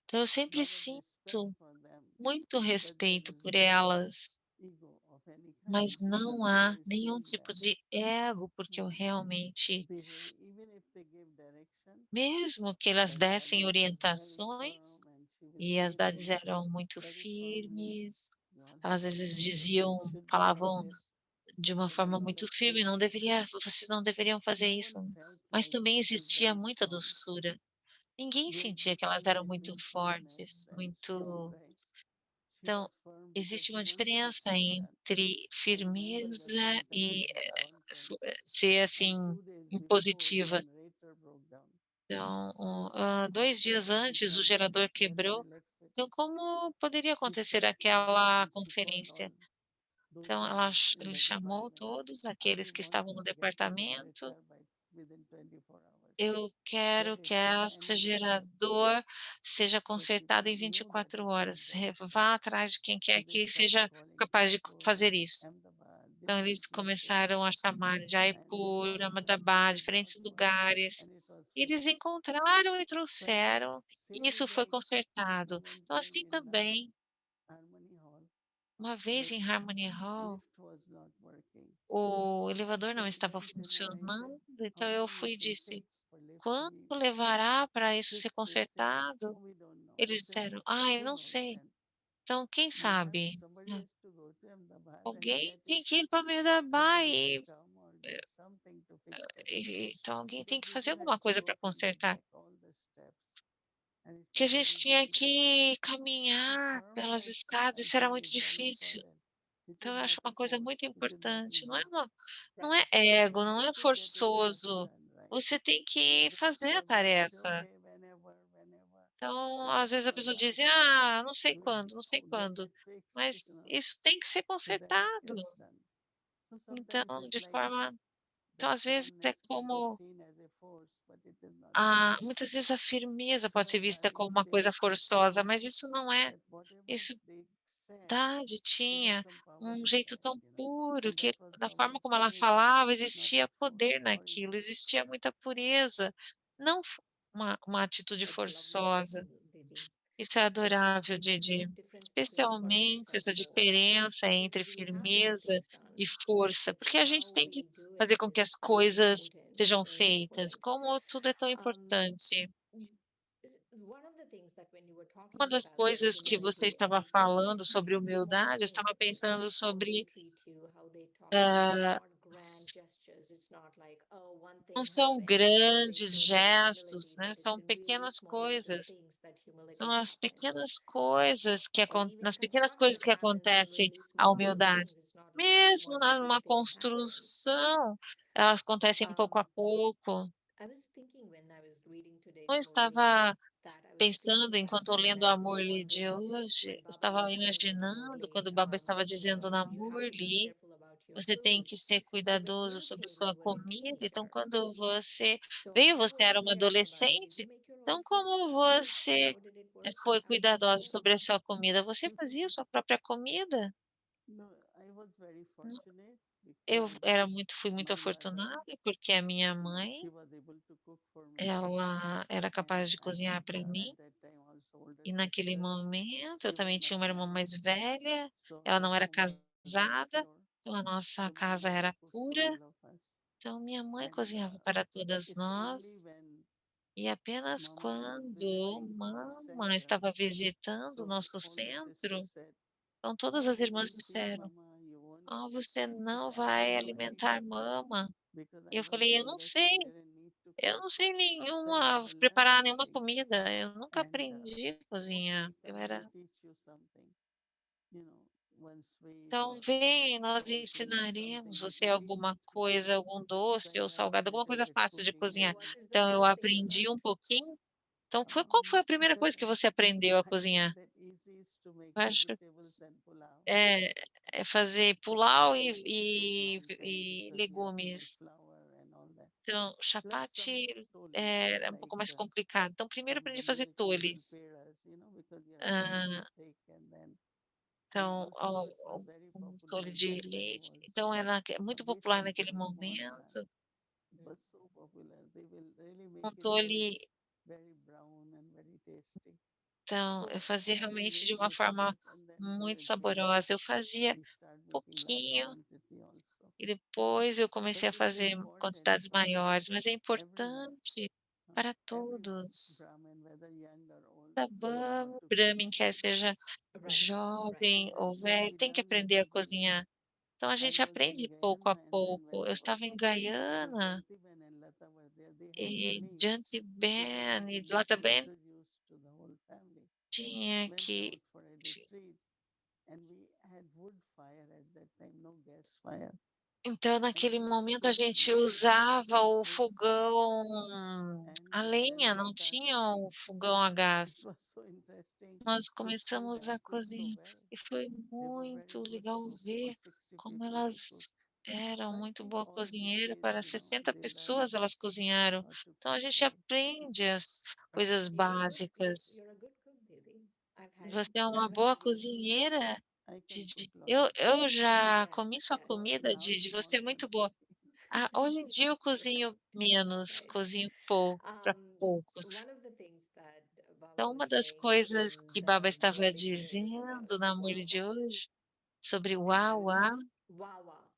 Então eu sempre
lot of respect
sinto
for them
muito
because there
respeito
is
por
no
elas,
ego of any kind
mas
because
não
we
há
are
nenhum
seeing
tipo
them,
de ego, porque eu
hmm,
realmente,
behave, even if they give direction,
mesmo que elas
like
dessem
Dadis is very
orientações,
firm and she will
e as
say
Dades
things
eram muito
very firmly.
firmes,
We all have
elas às
to
vezes
know this, it
diziam,
should be like
falavam
this,
de uma
but we
forma
all
muito firme, não
acceptance.
deveria, vocês não deveriam
So
fazer
no
isso.
one felt
Mas
like
também
she's
existia
very
muita
strong.
doçura. Ninguém
There is
sentia que elas
difference
eram muito
between firmness
fortes,
and strong,
muito.
right? She was
Então,
firm because
existe
she
uma
wanted to
diferença
teach that.
entre
I remember the
firmeza
time
e
Dadi had conference,
ser
and
assim
2 days before
impositiva.
generator broke down.
Então,
So
2 dias
after she
antes o
conference,
gerador
she was
quebrou.
relaxed.
Então, como poderia
She
acontecer
sat together
aquela
and she called all
conferência?
those
Então,
who are in
ele
the
chamou
department.
todos
I
aqueles que
want
estavam
to
no
get the
departamento.
generator by within 24 hours.
Eu quero
Get
que
it done
esse
anytime.
gerador seja
So
consertado
people
em vinte e
knew that
quatro
this was
horas.
there.
Vá atrás de quem
So
quer
they
que
started
seja
calling
capaz de
Jaipur,
fazer isso.
Ahmedabad,
Então
different
eles
places.
começaram a chamar de
And they
Jaipur,
found it and
Ahmedabad,
they brought
diferentes
one
lugares.
and it was
E eles
fixed.
encontraram e
So it was
trouxeram, e
same
isso foi
like
consertado.
one
Então
time
assim
in the
também,
Harmony Hall,
uma vez
the
em Harmony Hall,
lift was not working.
o elevador
So
não
I
estava
went and then I said,
funcionando,
how
então eu
long it
fui e
will
disse:
take for lift to
"Quanto
be
levará para isso ser
fixed? They say,
consertado?"
oh, we don't know. I
Eles
said,
disseram: "Ai,
who
não
knows
sei.
then?
Então quem sabe?
Somebody has to go to Ahmedabad and
Alguém
get it.
tem que ir para Ahmedabad
Somebody to
e
come or do something to fix it.
então alguém tem
Because
que fazer
people had
alguma
to
coisa
go
para
from the
consertar,
back all the steps. And it
porque a
was
gente
very
tinha
difficult.
que
So
caminhar pelas
firmness,
escadas,
I
isso era
think,
muito
is very
difícil.
important, which
Então
is
eu acho
not
uma
a
coisa muito
force, which is not
importante,
easy.
não é
And
ego,
you
não
need
é
to get it just
forçoso.
done right.
Você tem que
Because
fazer a
somebody will say,
tarefa.
okay, whenever.
Então,
But
às
that's
vezes a
not
pessoa diz:
right.
"Ah, não sei
Let
quando, não sei
get
quando",
it fixed,
mas isso tem que ser
so then it
consertado.
gets done. So
Então,
sometimes it's
de
like
forma
that
então às vezes é
firmness can be
como
seen as a force, but it is not a force.
muitas vezes a firmeza
So
pode ser
when
vista como
Darjeeling
uma coisa
Ladies used to
forçosa,
do
mas isso não é.
that, whatever
Isso
they said,
Verdade,
there was
tinha
some power
um
in
jeito
that,
tão puro
and
que
that was
da
our
forma como ela
courage,
falava
not
existia
a force
poder
or
naquilo,
ego.
existia muita pureza, não uma atitude
That's lovely,
forçosa.
Didi.
Isso é adorável,
Especially the
Didi.
difference between firmness
Especialmente
and
essa
force,
diferença
because
entre
we have to get
firmeza
things
e
done.
força, porque a gente
How
tem que
we do
fazer
it
com que as
is very
coisas
important,
sejam
very
feitas,
important.
como tudo é tão
Um,
importante.
One of the things that when you were
Uma
talking
das
about the
coisas que você
humility, I
estava
was thinking
falando
it's
sobre
small
humildade, eu estava
things. It's
pensando
like how they
sobre,
treat you, how they talk to you. It's
hã
not grand gestures. It's not like, oh, one
não
thing
são
happened and then they
grandes
showed their
gestos,
humility,
né,
but it's
são
in really
pequenas
small
coisas.
things that
São
humility
as
happens.
pequenas coisas que
Or even
nas pequenas coisas
construction
que
happens in
acontece
really
a
small
humildade.
things. It's not like
Mesmo
one big
numa
thing happens.
construção, elas acontecem pouco a
Um,
pouco.
I was thinking when I was reading
Eu
today's movie
estava
that I was
pensando,
thinking back
enquanto
to
eu
when
lendo
I
a
was
Murli de
wondering
hoje,
when
eu
Baba
estava
was saying in the
imaginando
movie,
quando o Baba estava dizendo na
you have to be
Murli,
careful about your
você tem
food.
que ser
So when
cuidadoso
you
sobre
came,
sua
you were a
comida. Então,
teenager.
quando você
So
veio,
how
você
were
era
you
uma
careful about it? Did you
adolescente.
make your own
Então,
food?
como
How
você
did it work?
foi
How did you
cuidadosa
cook?
sobre a sua comida? Você fazia sua própria comida?
No, I was very fortunate
Eu
because
fui muito
my mother,
afortunada, porque a minha mãe,
she was able to cook for me,
ela era capaz de
and
cozinhar para
at
mim.
that time also older
E naquele
sister,
momento eu
she was
também tinha
not
uma irmã mais
married,
velha,
so
ela
our
não era
home was very
casada,
pure.
então a nossa
So my
casa
mother
era
cooked for
pura.
all of us,
Então minha mãe
and
cozinhava para todas
it's only
nós,
when
e apenas
Mama was
quando
visiting our
Mama
center,
estava visitando o
so
nosso
older sister
centro,
said,
então todas
"How
as
will
irmãs
you feed
disseram:
Mama? You won't."
"Ah, você
I
não
said, "I don't
vai
know
alimentar
anything
Mama".
because
E
I
eu
was the
falei: "Eu não
older
sei,
sister and need to
eu
cook."
não sei
So I
nenhuma
never learned
preparar nenhuma
cooking,
comida, eu nunca
and
aprendi a
so
cozinhar".
okay, come we'll teach you something, one sweet
Então
or
vem, nós
salty or
ensinaremos
something which
você
is easy
alguma
to cook.
coisa, algum
So I
doce ou
learned a
salgado, alguma
little
coisa
bit
fácil de
cooking
So
cozinhar.
what is the
Então eu
first thing you
aprendi um
learned?
pouquinho. Então qual foi a primeira coisa que você aprendeu a
I think
cozinhar?
that easy is to make
Eu acho
vegetables and pulao.
é é fazer pulau
Chapati used to took long time
e
because you have to make
legumes.
flour and all that.
Então
Plus some
chapati
tolis
era um
like
pouco mais complicado. Então primeiro aprendi a fazer
bundi and
toles.
peras, because you have to make it
Hã,
thick and
então
also it was very
um
popular
tole
at
de
that time
leite.
was
Então era muito popular
besan
naquele
puri, mohadka.
momento.
It was so popular. They will really
Um
make it very,
tole
very brown and very tasty.
Então, eu
So
fazia
I
realmente de
really
uma
look at
forma
it, and then
muito
gradually
saborosa. Eu fazia
we start making large
pouquinho
quantity also.
e depois eu
But
comecei a
it's
fazer
important
quantidades
for
maiores, mas é
everyone,
importante para
every
todos.
Brahmin, whether young or old,
Tá
they know how
bom,
to cook.
Brahmin, quer seja
Right, right.
So
jovem
then
ou
when
velho,
we
tem que
learned at
aprender
the
a
beginning,
cozinhar. Então a
I
gente
was in
aprende pouco a
Guyana, and then
pouco.
when
Eu
I was
estava em
when
Gaiana
Janti Ben and Lata were there, they had to
e
leave.
Diante
So then
Ben,
they
e lá
need to
também
introduce to the whole family.
tinha
Went
que
out for a retreat, and we had wood fire at that time, no gas fire.
Então,
And
naquele
we
momento, a
stood
gente
literally
usava
with
o
wood fire,
fogão
and
a
then
lenha,
we
não
start
tinha
cooking.
o fogão a
It
gás.
was so interesting
Nós
to see
começamos
them
a
cook so
cozinhar
well.
e foi
They were very
muito
good
legal
cook for
ver
60
como
people to cook.
elas Era
So I
muito
think
boa
all these
cozinheira,
days,
para
you know,
60
they learn
pessoas elas cozinharam.
how to
Então a
cook
gente
well.
aprende as coisas
You're
básicas.
a good cook, Didi. I've had
Você é uma
I
boa
plenty of
cozinheira,
I can cook
Didi.
lot
Eu
of
eu
things.
já comi
yes,
sua
yes.
Oh,
comida,
now
Didi,
she
você é
wants
muito
something.
boa. Ah, hoje em dia eu cozinho menos,
Right.
cozinho pouco, para
Um,
poucos.
One of the things that Baba
Então
was
uma das
saying
coisas
in
que Baba
the
estava
Murli today was about
dizendo na Murli de
Wawa,
hoje, sobre o
because
uauá,
Wawa,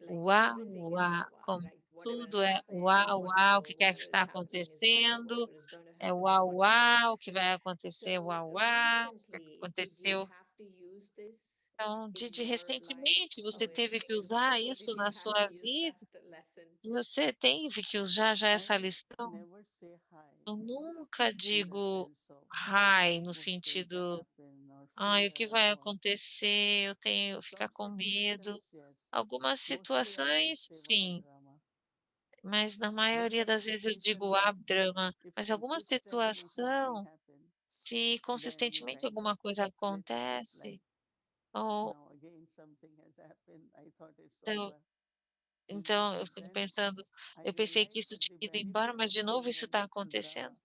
like everything is
uauá,
Wawa,
como
right? Whatever has
tudo é
happened,
uau, uau, o que quer que
whatever is
está
happening is whatever,
acontecendo,
whatever is going to
é
happen is
uau,
whatever.
uau, o que vai acontecer,
So
uau, uau, o que
recently, did you
aconteceu.
have to use this
Então,
in
Didi,
your life?
recentemente
Oh,
você teve que
in
usar
Bangalore,
isso
did you
na
have to
sua
use that
vida?
lesson?
Você teve que usar já essa
I
lição?
never say hi,
Eu
you know,
nunca
in the
digo
sense of
"ai", no
what's going to
sentido:
happen or
"ai, o que
fear
vai
or
acontecer? Eu tenho ficar
some
com medo".
situations, yes.
Algumas
Mostly I should
situações,
say why
sim,
drama.
mas na
But
maioria
some
das vezes eu
situation
digo
that
"ah, drama",
if
mas alguma
consistently something
situação,
happen,
se
then you
consistentemente
kind
alguma
of
coisa
little bit like
acontece, ou
now again something has happened. I thought it's
eu
over, you know,
então eu
but
fico
then
pensando:
I
"Eu pensei que
realized
isso
that
tinha
the
ido embora,
benefit
mas
of
de
so
novo isso está
wonderful
acontecendo".
drama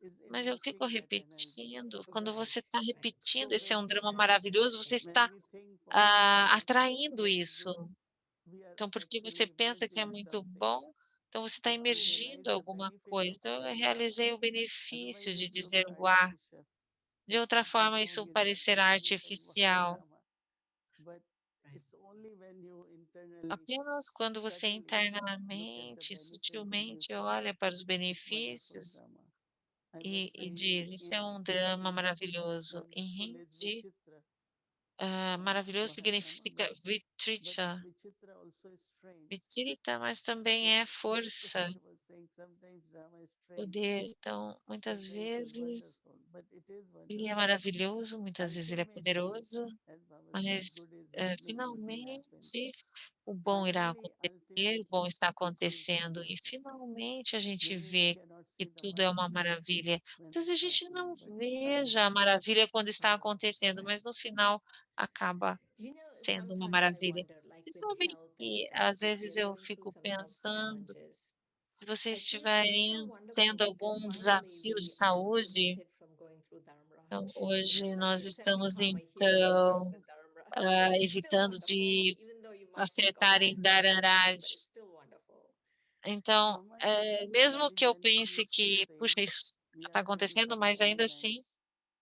is
Mas eu fico
injecting that energy.
repetindo, quando você
Right,
está
right.
repetindo,
So
esse é
when
um
we
drama
have,
maravilhoso, você
when
está,
we think positively,
atraindo
then
isso.
we are
Então, porque você
actually
pensa que é
merging
muito
something.
bom, então você está
So I realized
imergindo
the
alguma
benefit
coisa.
of
Então eu
saying hi.
realizei o benefício
Otherwise
de
it looks
dizer "uá".
artificial.
De
If
outra
something
forma,
wrong
isso
in that
parecerá
situation, why
artificial.
drama? But
Right.
it's only when you internally,
Apenas quando você
subtly look at the
internamente,
benefit, then you
sutilmente
say,
olha para os
it's wonderful
benefícios
drama. I was
e
saying
diz: "Isso é
in
um drama
Hindi,
maravilhoso". Em
wonderful is
Hindi,
Vichitra,
maravilhoso
Mahadrama,
significa
but
vitricha,
Vichitra also is strange.
vitrita, mas também
So
é
that's why
força,
I was saying sometimes drama is strange,
poder. Então, muitas
sometimes is
vezes
wonderful, but it is
ele é
wonderful.
maravilhoso, muitas vezes ele é
Ultimately,
poderoso,
as Baba said,
mas,
good is happening, good will happen.
finalmente o bom irá
Finally,
acontecer, o bom
ultimately,
está
we see the
acontecendo e
wonderful.
finalmente a gente
Maybe we
vê
cannot
que
see the
tudo é uma
wonderful
maravilha.
when
Às vezes
it's
a gente não
happening, but
veja a
finally,
maravilha quando está
right,
acontecendo,
right.
mas no final acaba
You know,
sendo uma
sometimes I
maravilha.
wonder, like
Vocês
with
sabem
health and
que
stuff,
às
if we
vezes
are
eu
going through
fico
some health
pensando,
challenges,
se vocês
I feel it's still
estiverem
wonderful
tendo
because
algum
finally
desafio de
we are
saúde,
prevented from going through
então
Dharmraj. You know,
hoje
like
nós
you're sending
estamos
karma here instead of
então
the Dharmraj. Still
evitando
wonderful,
de
even though you might think, oh,
acertar
why
em
is this happening?
Dararaj.
But it's still wonderful.
Então,
Mama, that
mesmo
is
que eu
when she
pense
used to
que,
say,
puxa, isso
we
está
are
acontecendo,
purifying
mas ainda
elements,
assim,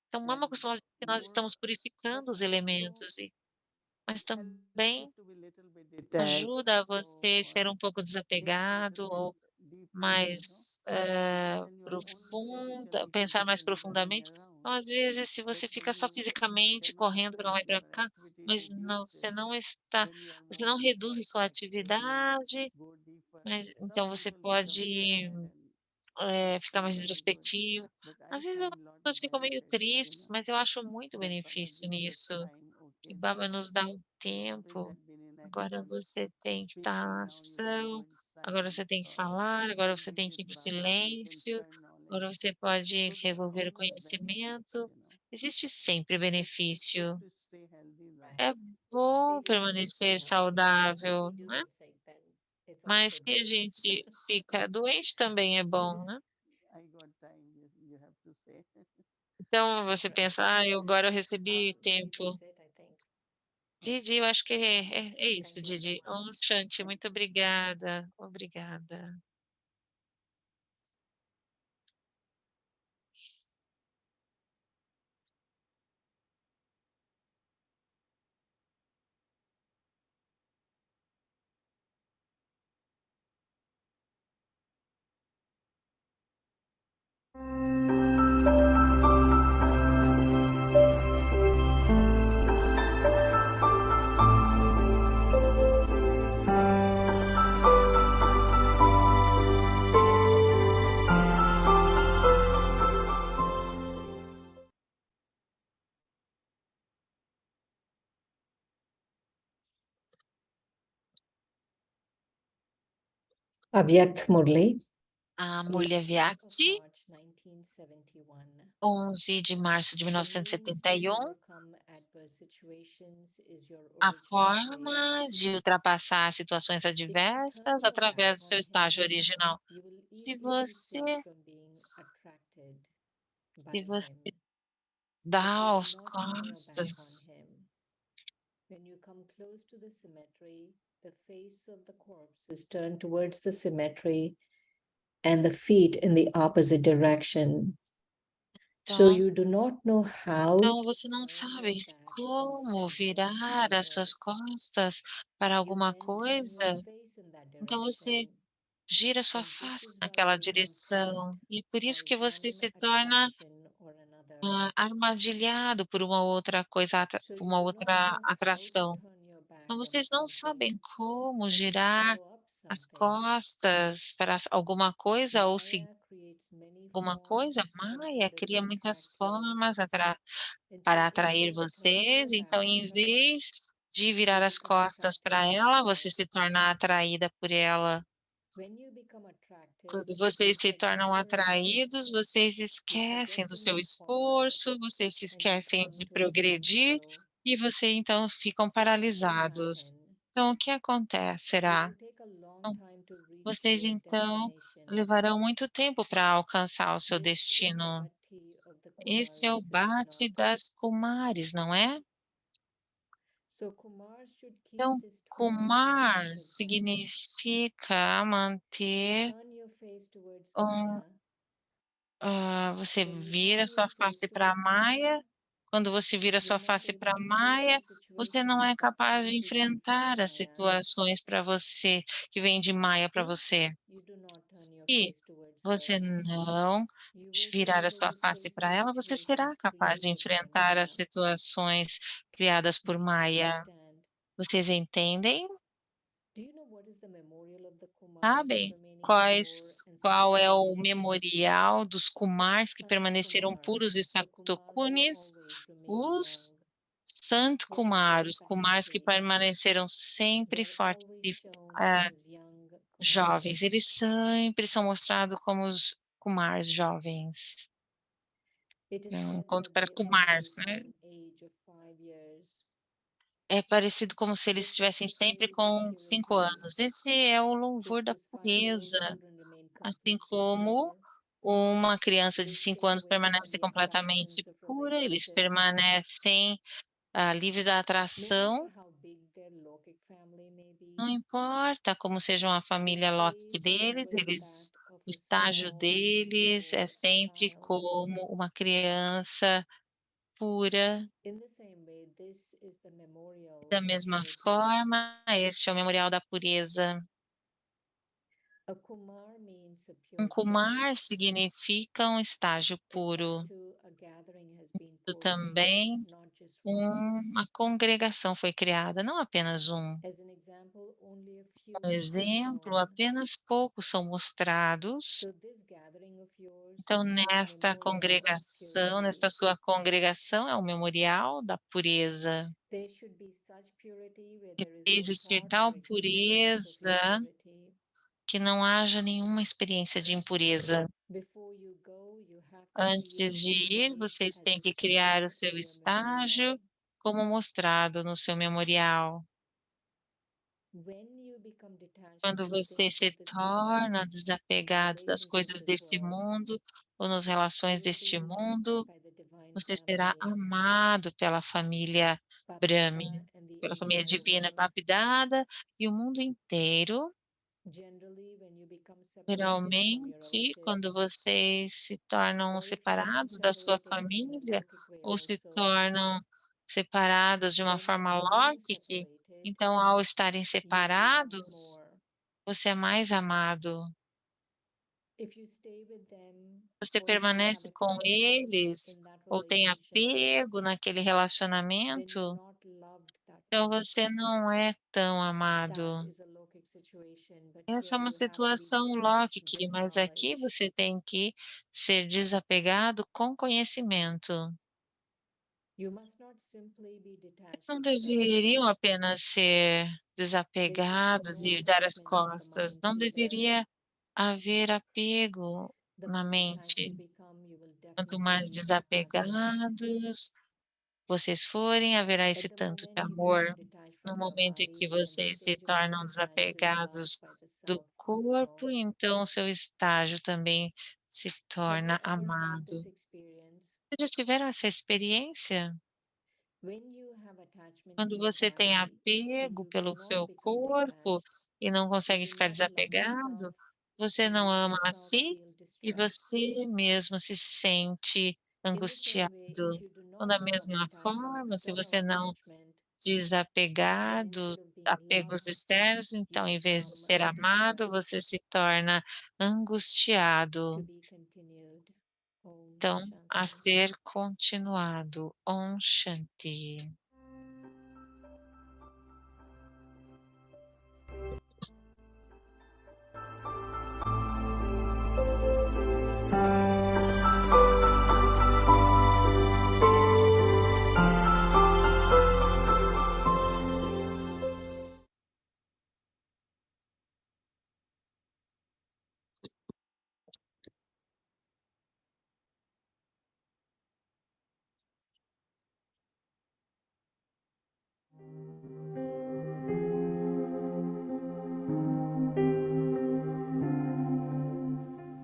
então
then
vamos costuma dizer que nós
more,
estamos
but
purificando os
also
elementos, mas
it helps you
também
to be little bit detached,
ajuda você
so
ser um pouco
think little
desapegado
bit
ou
deeply, you know.
mais
When you are only
profunda,
physically,
pensar mais
physically running
profundamente.
around,
Então, às vezes, se
but
você fica
when
só
you
fisicamente
cannot
correndo para lá e
do
para
your
cá,
activity
mas não,
reduce it,
você não está,
then you are
você
more
não reduz a
detached,
sua
then you
atividade,
go deeper.
mas
Some
então você
people become
pode
sad and
ficar
feel
mais
very good,
introspectivo.
but I
Às vezes as
find lot of
pessoas ficam meio
benefits, you
tristes,
know.
mas eu acho muito
That Baba
benefício
gives us
nisso,
time.
que
Okay,
Baba
now
nos dá um
you always
tempo.
had been in
Agora
action,
você tem que estar
speaking.
em
Now you can go
ação,
in
agora você
silence
tem que
or
falar, agora
can
você tem que
visit
ir para o
Baba. You can
silêncio,
share knowledge.
agora você pode
So there are
revolver o
always benefits,
conhecimento.
you know.
Existe sempre
It's good
benefício.
to stay healthy though.
Right.
É bom
It is good to stay
permanecer
healthy, but if
saudável,
we do
né?
get sick, then it's
Mas
also
se a
good.
gente fica doente também é bom, né?
I got time, you have to say.
Então você
Right.
pensa, ah, agora eu recebi
Didi,
tempo.
that's it, I think.
Didi, eu acho que é,
Thank you.
é isso,
Thank you so
Didi. Om
much.
Shanti, muito obrigada. Obrigada.
Avyakt Murli,
A Mulher
11th of
Vyakti,
March 1971.
11 de março de
The means to
1971,
overcome adverse situations is your
a
original state.
forma de ultrapassar situações
If you turn
adversas
your back
através do seu
on
estágio
him,
original.
you will
Se
easily be saved
você
from being attracted
se
by
você
him. But you
dá
do
as
not turn your back on
costas,
him. When you come close to the cemetery, the face of the corpse is turned towards the cemetery and the feet in the opposite direction. So
então
you do not know how
então
to
você não
turn your
sabe
back on
como
someone
virar as
either.
suas costas para
You
alguma
then turn your
coisa,
face in that
então você
direction.
gira sua
And this
face
is why
naquela
you become
direção.
trapped
E é por isso
by
que você
one
se torna
attraction or another.
armadilhado por uma outra coisa,
So you
uma
do not
outra
know how to
atração.
turn your back
Então
on
vocês não sabem
something
como
or to
girar
follow up
as
something.
costas para alguma coisa ou seguir
Maya creates many
alguma coisa.
forms in
Maia
order to
cria muitas
attract you.
formas para
Instead,
atrair
instead of turning
vocês.
your back
Então,
on
em
her,
vez de
you
virar as
become
costas
attracted
para
by
ela, você
her.
se torna atraída por ela.
When you become attracted,
Quando
you
vocês se
forget
tornam
your effort,
atraídos, vocês
you
esquecem
forget
do
to
seu
move forward,
esforço, vocês se
and you
esquecem
come
de
to a
progredir
standstill.
e você então ficam
So what will
paralisados.
happen?
Então, o que
You
acontecerá?
will take a long
Então,
time to reach to
vocês
your
então
destination.
levarão muito tempo para alcançar o seu
This is the
destino.
bhakti of the
Esse é o
Kumaris, is it
bate
not?
das Kumares, não é?
So Kumars should keep
Então,
this tone in the
Kumar
upper corner.
significa
You
manter
turn your face towards
um,
Maya.
você
When you
vira
turn your
sua
face
face para
towards
Maia.
Maya,
Quando você vira sua
you're not
face para
able to face the
Maia, você não
situations
é
that
capaz
come
de
to you from
enfrentar as
Maya.
situações para você que vem de Maia para
If
você.
you do not turn your
Se
face towards
você
her,
não
you will be
virar a
able
sua
to
face
face the
para ela, você será
situations
capaz de
created by
enfrentar as
Maya.
situações criadas
Do
por
you
Maia.
understand?
Vocês entendem?
Do you know what is the memorial of the Kumars
Sabem
remaining pure and
qual é o
Satokuni?
memorial dos Kumars que
Sant
permaneceram
Kumar.
puros e
The Kumar who
Saktokunis?
always remain
Os
young.
Sant
What is their
Kumar, os Kumars que
specialty?
permaneceram sempre
They're
fortes
always
e
shown
ah,
as young
jovens.
Kumars.
Eles sempre são mostrados como os Kumars jovens.
It is
É um
said
encontro
that
para
they
Kumars,
always
né?
have an age of 5 years.
É parecido como se eles
This is
estivessem
to
sempre
praise the
com 5
purity.
anos. Esse é o louvor
Just
da
as 5-year-old
pureza,
children remain
assim
completely
como
pure,
uma criança de
they
5
stay
anos
away from
permanece
the
completamente
attractions of
pura, eles
relationships.
permanecem livres da
No
atração.
matter how big their Lokic family may
Não
be,
importa como seja uma
their
família Loki
stage is
deles,
always that of
o
a
estágio
small,
deles é
pure
sempre
child.
como uma criança pura.
In the same way, this is the memorial
Da
of
mesma
purity.
forma, este é o memorial da pureza.
A Kumar means a
Um
pure state.
Kumar significa um estágio
In
puro.
Bantu, a gathering has been
Isso
formed,
também,
not just one.
uma congregação foi criada, não apenas um.
As an example, only a
Um
few are
exemplo,
shown.
apenas poucos são mostrados.
So this gathering of yours
Então,
is a
nesta
memorial of
congregação, nesta
purity.
sua congregação, é o memorial da pureza.
There should be such purity where
Deve
there is no
existir
thought
tal
or experience of
pureza
impurity.
que não haja nenhuma experiência de impureza.
Before you go, you have to
Antes
create
de
the
ir,
stage
vocês
as
têm
is
que criar o
shown
seu
in your memorial.
estágio, como mostrado no seu memorial.
When you become detached
Quando
from the
você
things of
se
this world,
torna
the
desapegado das
relations of
coisas
this
desse
world,
mundo ou nas
you
relações
will be
deste
loved
mundo,
by the divine
você será
family,
amado pela família
Bapdada,
Brahmin,
and the
pela família
entire
divina
world.
Bapdada e o mundo inteiro.
Generally, when you become separated from your
Geralmente, quando
relatives,
vocês se tornam
or if you become
separados da sua
separated in a
família
Lokic way
ou se
also,
tornam separados de uma
then
forma
by being
lógica,
separated,
então ao estarem
you are loved
separados,
more.
você é mais amado.
If you stay with them,
Você
or if you have
permanece com
attachment
eles
in that
ou tem
relationship,
apego naquele
then you're
relacionamento,
not loved that
então você
much.
não é tão
That
amado.
is a Lokic situation, but
Essa é
here
uma
you have to be
situação
detached
Loki,
with
mas aqui
knowledge.
você tem que ser desapegado com conhecimento.
You must not simply be detached
Não deveriam
externally.
apenas ser
There should be
desapegados
no
e dar as
attachment in the
costas.
mind
Não
either.
deveria haver apego
The
na
mind has to
mente.
become
Quanto mais desapegados vocês forem, haverá esse
At the
tanto de
moment you
amor.
become detached
No
from your
momento em que
body, then the
vocês se
stage of
tornam
equilibrium is
desapegados
marked by the
do
self
corpo,
also.
então o seu estágio também se
Have you
torna
ever had
amado.
this experience?
Vocês já tiveram essa experiência?
When you have attachment to
Quando
your
você tem
body, then
apego
you
pelo
cannot
seu
become
corpo
detached.
e não
You
consegue
will
ficar
never love yourself,
desapegado, você
and
não
you
ama a
yourself
si
feel
e
distressed.
você mesmo se sente
In the same way, if
angustiado.
you do
Então,
not
da
become
mesma
detached from
forma, se
external
você não
attachment, then
desapegar dos
instead of being
apegos
loved,
externos,
you
então, em vez de
become
ser amado,
distressed.
você se torna
To
angustiado.
be continued. Om
Então, a
Shanti.
ser continuado. Om Shanti.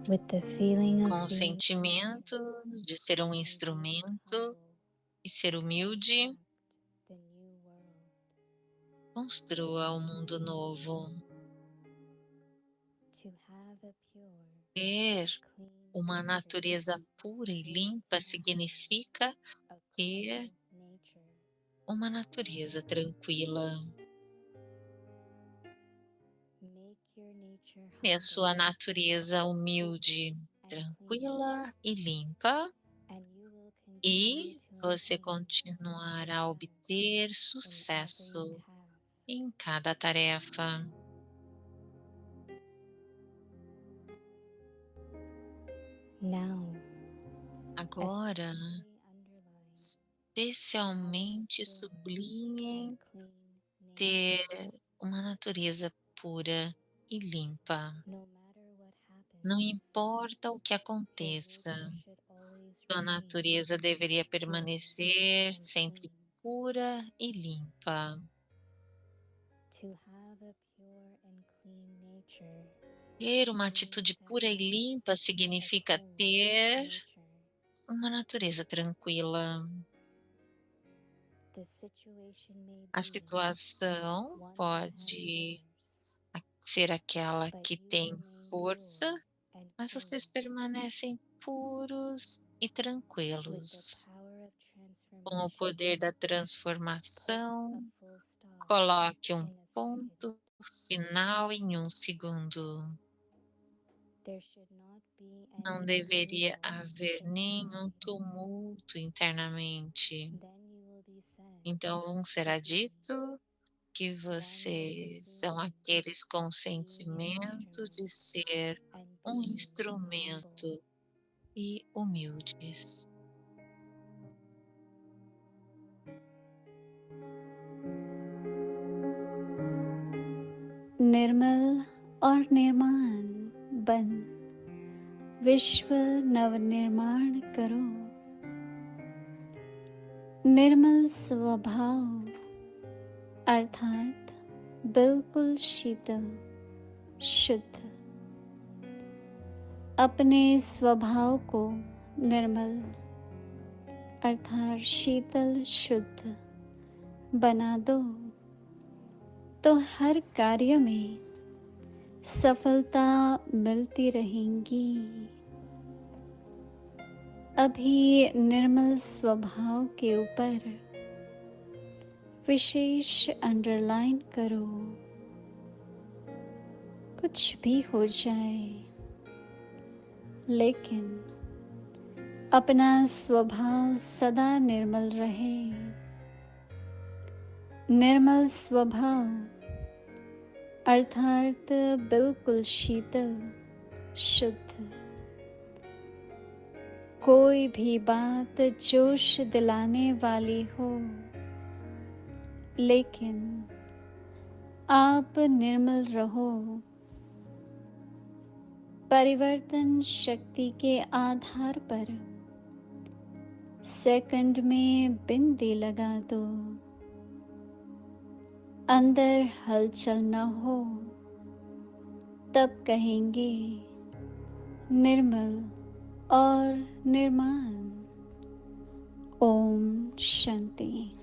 With the feeling
Com
of
o
being
sentimento de ser um instrumento e ser humilde,
the new world,
construa o mundo novo.
to have a pure,
Ter
clean
uma
nature
natureza pura e
means
limpa
having
significa
a
ter
clean nature.
uma natureza tranquila.
Make your nature
E a sua
humble,
natureza humilde,
and clean,
tranquila e limpa,
and you will continue
e
to
você
obtain
continuará a
success
obter
in
sucesso
every task.
em cada tarefa.
Now,
Agora,
especially underline
especialmente
pure
sublinhem
and clean
ter
nature.
uma natureza pura e limpa.
No matter what
Não
happens,
importa o que
your
aconteça,
nature should always
sua
remain
natureza deveria
pure
permanecer
and
sempre
clean.
pura e limpa.
To have a pure and clean nature
Ter uma
means
atitude
to
pura e
have
limpa
a
significa
clean
ter
nature.
uma natureza tranquila.
The situation may
A
be
situação
one that has
pode
force,
ser aquela
but
que
you
tem
remain
força,
pure and
mas
clean
vocês permanecem puros e
with the
tranquilos.
power of
Com o
transformation.
poder da
Put a
transformação,
full stop
coloque um
in a second.
ponto final em 1 segundo.
There should not be
Não
any
deveria
upheaval
haver nenhum
inside.
tumulto internamente.
Then you will be said
Então
to
será
be
dito que
one with the
vocês são
feeling
aqueles com
of being an
sentimento de
instrument
ser
and
um
being
instrumento
humble.
e humildes.
निर्मल और निर्माण बन विश्व नवनिर्माण करो। निर्मल स्वभाव अर्थात बिल्कुल शीतल शुद्ध। अपने स्वभाव को निर्मल अर्थात शीतल शुद्ध बना दो तो हर कार्य में सफलता मिलती रहेंगी। अभी निर्मल स्वभाव के ऊपर विशेष अंडरलाइन करो। कुछ भी हो जाए, लेकिन अपना स्वभाव सदा निर्मल रहे। निर्मल स्वभाव अर्थात बिल्कुल शीतल शुद्ध। कोई भी बात जोश दिलाने वाली हो, लेकिन आप निर्मल रहो। परिवर्तन शक्ति के आधार पर सेकंड में बिंदी लगा दो, अंदर हलचल न हो, तब कहेंगे निर्मल और निर्माण। ओम शांति।